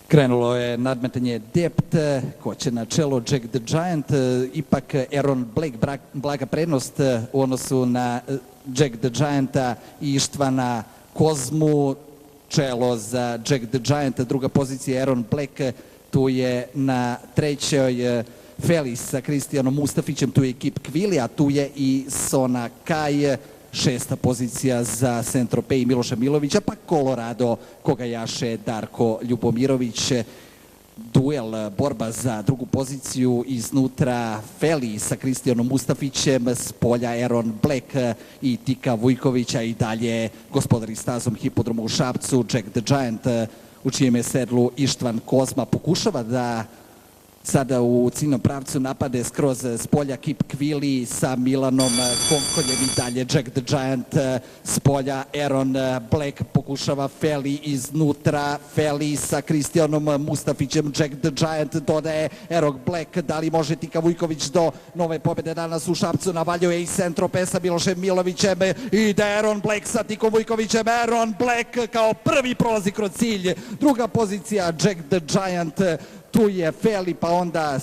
Krenulo je nadmetanje Dept, ko će na čelo Jack the Giant, ipak Aaron Blake blaga prednost u odnosu na Jack the Gianta i Ištvana Kozmu. Čelo za Jack the Giant, druga pozicija Aaron Blake, tu je na trećoj Felis sa Kristijanom Mustafićem, tu je Kip Kvili, a tu je i Sona Kaj. Šesta pozicija za Saint-Tropez i Miloša Milovića, pa Colorado koga jaše Darko Ljubomirović. Duel, borba za drugu poziciju, iznutra Feli sa Kristijanom Mustafićem, s polja Aaron Black i Tika Vujkovića, i dalje gospodari stazom hipodroma u Šapcu Jack the Giant, u čijem je sedlu Ištvan Kozma. Pokušava da sada u ciljnom pravcu napade skroz s polja Kip Kvili sa Milanom Konkoljem, i dalje Jack the Giant s polja Aaron Black. Pokušava Feli iznutra, Feli sa Kristijanom Mustafićem, Jack the Giant dodaje Aaron Black. Da li može Tika Vujković do nove pobjede danas u Šapcu? Navaljuje i Saint-Tropez sa Milošem Milovićem, ide Aaron Black sa Tikom Vujkovićem. Aaron Black kao prvi prolazi kroz cilj. Druga pozicija Jack the Giant, tu je Feli, pa onda